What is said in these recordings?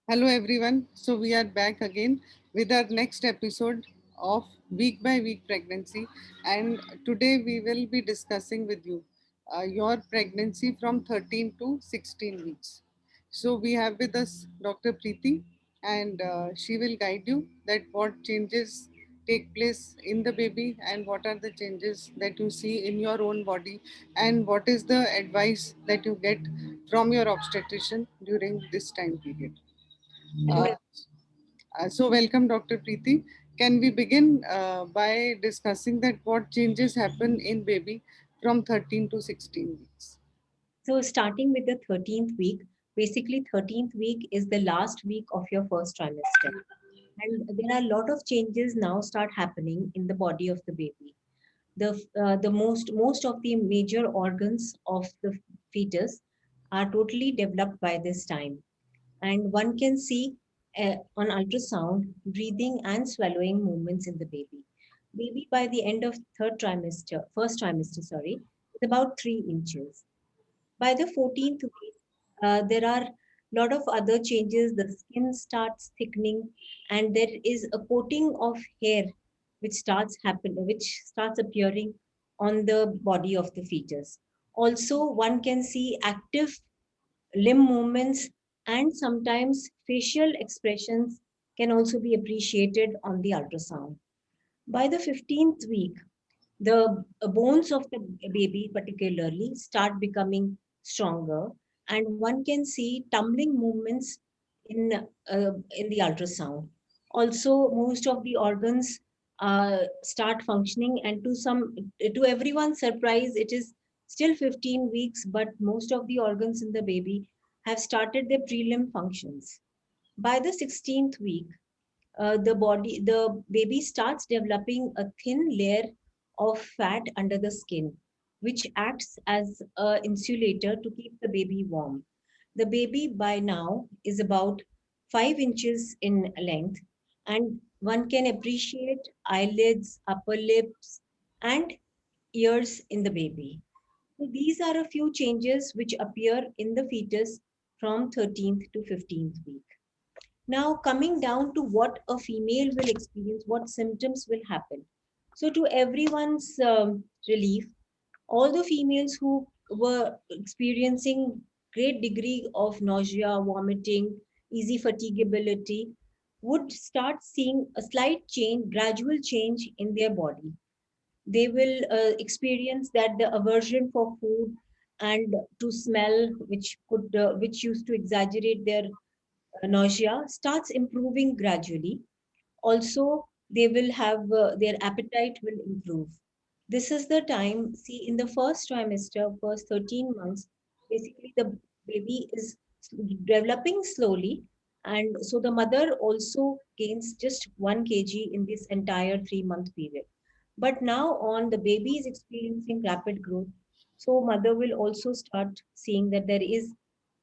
Hello, everyone. So, we are back again with our next episode of Week by Week Pregnancy. And today we will be discussing with you your pregnancy from 13 to 16 weeks. So, we have with us Dr. Preeti, and she will guide you that what changes take place in the baby and what are the changes that you see in your own body and what is the advice that you get from your obstetrician during this time period. Uh, welcome, Dr. Preeti. Can we begin by discussing that what changes happen in baby from 13 to 16 weeks? So, starting with the 13th week, basically, 13th week is the last week of your first trimester. And there are a lot of changes now start happening in the body of the baby. The most of the major organs of the fetus are totally developed by this time, and one can see on ultrasound breathing and swallowing movements in the baby. Baby by the end of first trimester, sorry, is about 3 inches. By the 14th week, there are a lot of other changes. The skin starts thickening, and there is a coating of hair which starts appearing on the body of the fetus. Also, one can see active limb movements, and sometimes facial expressions can also be appreciated on the ultrasound. By the 15th week, the bones of the baby particularly start becoming stronger, and one can see tumbling movements in the ultrasound. Also, most of the organs start functioning, and to everyone's surprise, it is still 15 weeks, but most of the organs in the baby have started their prelim functions. By the 16th week, the baby starts developing a thin layer of fat under the skin, which acts as an insulator to keep the baby warm. The baby by now is about 5 inches in length, and one can appreciate eyelids, upper lips, and ears in the baby. So these are a few changes which appear in the fetus from 13th to 15th week. Now, coming down to what a female will experience, what symptoms will happen. So, to everyone's relief, all the females who were experiencing great degree of nausea, vomiting, easy fatigability, would start seeing a slight change, gradual change in their body. They will experience that the aversion for food and to smell, which used to exaggerate their nausea, starts improving gradually. Also, they will have their appetite will improve. This is the time, see, in the first trimester, first 13 months, basically the baby is developing slowly. And so the mother also gains just 1 kg in this entire 3 month period. But now on, the baby is experiencing rapid growth. So mother will also start seeing that there is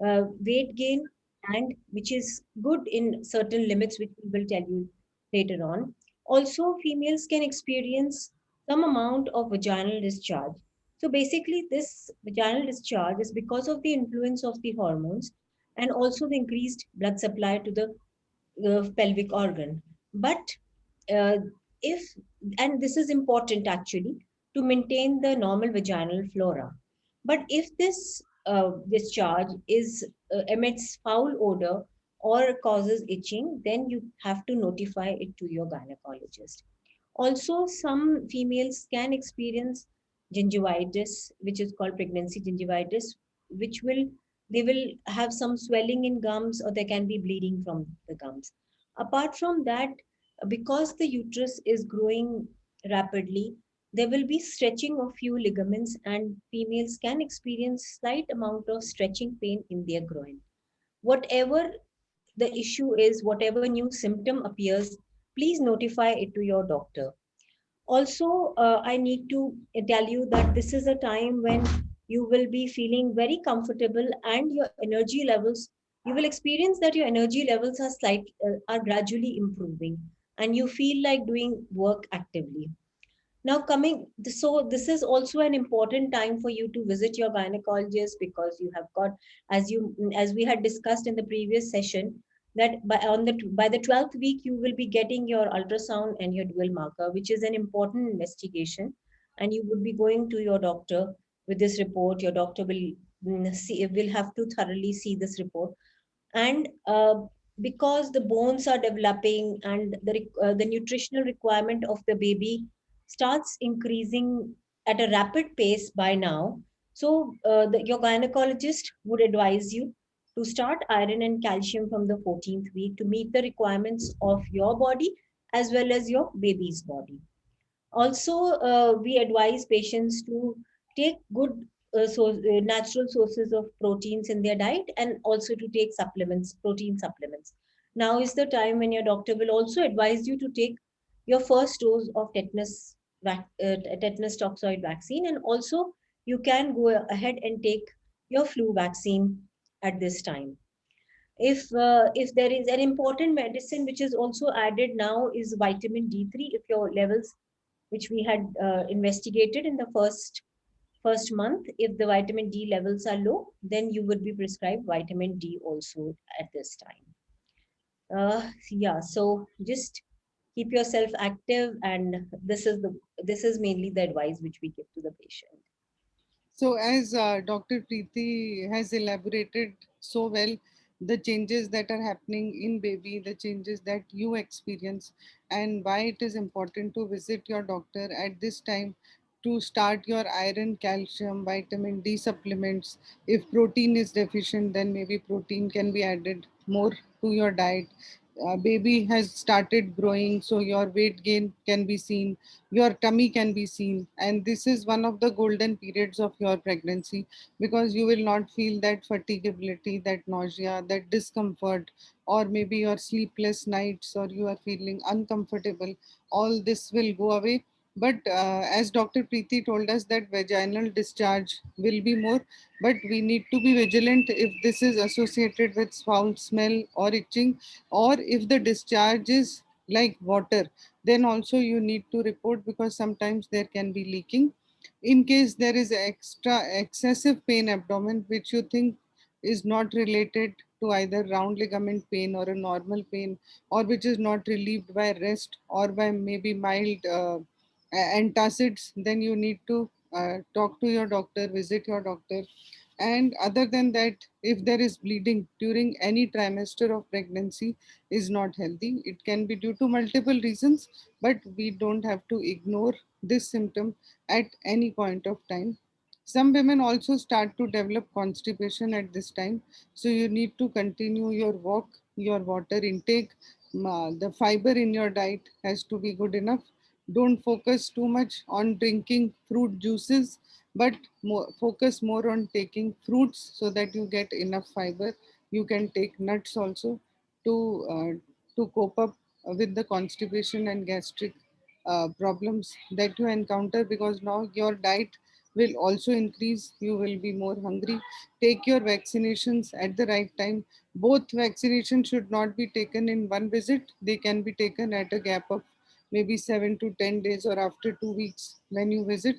weight gain, and which is good in certain limits, which we will tell you later on. Also, females can experience some amount of vaginal discharge. So basically, this vaginal discharge is because of the influence of the hormones and also the increased blood supply to the pelvic organ. But uh, if, and this is important actually, to maintain the normal vaginal flora. But if this discharge emits foul odor or causes itching, then you have to notify it to your gynecologist. Also, some females can experience gingivitis, which is called pregnancy gingivitis, which will they will have some swelling in gums, or there can be bleeding from the gums. Apart from that, because the uterus is growing rapidly, there will be stretching of few ligaments, and females can experience slight amount of stretching pain in their groin. Whatever the issue is, whatever new symptom appears, please notify it to your doctor. Also, I need to tell you that this is a time when you will be feeling very comfortable, and your energy levels, you will experience that your energy levels are gradually improving, and you feel like doing work actively. Now coming, so this is also an important time for you to visit your gynecologist, because you have got, as we had discussed in the previous session, that by the 12th week you will be getting your ultrasound and your dual marker, which is an important investigation, and you would be going to your doctor with this report. Your doctor will have to thoroughly see this report, and because the bones are developing and the nutritional requirement of the baby starts increasing at a rapid pace by now. So your gynecologist would advise you to start iron and calcium from the 14th week to meet the requirements of your body as well as your baby's body. Also, we advise patients to take good natural sources of proteins in their diet, and also to take supplements, protein supplements. Now is the time when your doctor will also advise you to take your first dose of tetanus toxoid vaccine, and also you can go ahead and take your flu vaccine at this time. If there is an important medicine which is also added now is vitamin D3. If your levels, which we had investigated in the first month, if the vitamin D levels are low, then you would be prescribed vitamin D also at this time. Yeah, so just keep yourself active, and this is mainly the advice which we give to the patient. So, as Dr. Preeti has elaborated so well, the changes that are happening in baby, the changes that you experience, and why it is important to visit your doctor at this time to start your iron, calcium, vitamin D supplements. If protein is deficient, then maybe protein can be added more to your diet. Baby has started growing, so your weight gain can be seen, your tummy can be seen, and this is one of the golden periods of your pregnancy, because you will not feel that fatigability, that nausea, that discomfort, or maybe your sleepless nights, or you are feeling uncomfortable. All this will go away. But as Dr. Preeti told us, that vaginal discharge will be more, but we need to be vigilant if this is associated with foul smell or itching, or if the discharge is like water, then also you need to report, because sometimes there can be leaking. In case there is extra excessive pain abdomen which you think is not related to either round ligament pain or a normal pain, or which is not relieved by rest or by maybe mild antacids, then you need to talk to your doctor, visit your doctor. And other than that, if there is bleeding during any trimester of pregnancy, is not healthy. It can be due to multiple reasons, but we don't have to ignore this symptom at any point of time. Some women also start to develop constipation at this time, so you need to continue your walk, your water intake. The fiber in your diet has to be good enough. Don't focus too much on drinking fruit juices, but focus more on taking fruits so that you get enough fiber. You can take nuts also to cope up with the constipation and gastric problems that you encounter, because now your diet will also increase, you will be more hungry. Take your vaccinations at the right time. Both vaccinations should not be taken in one visit, they can be taken at a gap of maybe 7 to 10 days, or after 2 weeks when you visit.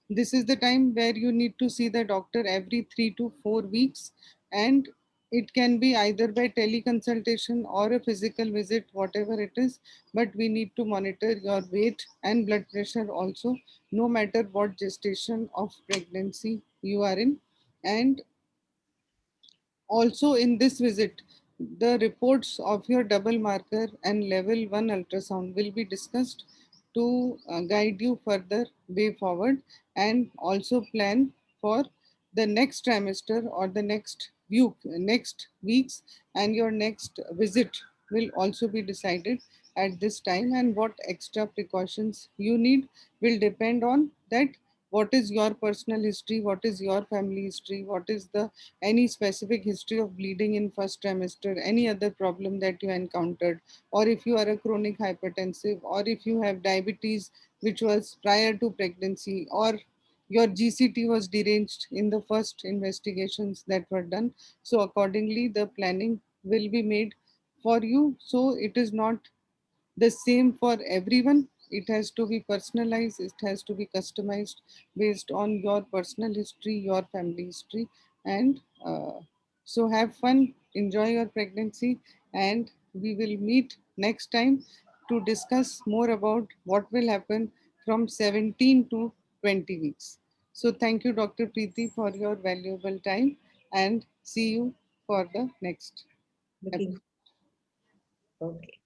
This is the time where you need to see the doctor every 3 to 4 weeks, and it can be either by teleconsultation or a physical visit, whatever it is. But we need to monitor your weight and blood pressure also, no matter what gestation of pregnancy you are in. And also, in this visit, the reports of your double marker and level 1 ultrasound will be discussed to guide you further way forward, and also plan for the next trimester or the next weeks, and your next visit will also be decided at this time. And what extra precautions you need will depend on that, what is your personal history, what is your family history, what is the any specific history of bleeding in first trimester, any other problem that you encountered, or if you are a chronic hypertensive, or if you have diabetes which was prior to pregnancy, or your GCT was deranged in the first investigations that were done. So accordingly, the planning will be made for you. So it is not the same for everyone. It has to be personalized, it has to be customized based on your personal history, your family history. And so have fun, enjoy your pregnancy, and we will meet next time to discuss more about what will happen from 17 to 20 weeks. So thank you, Dr. Preeti, for your valuable time, and see you for the next Looking. episode. Okay.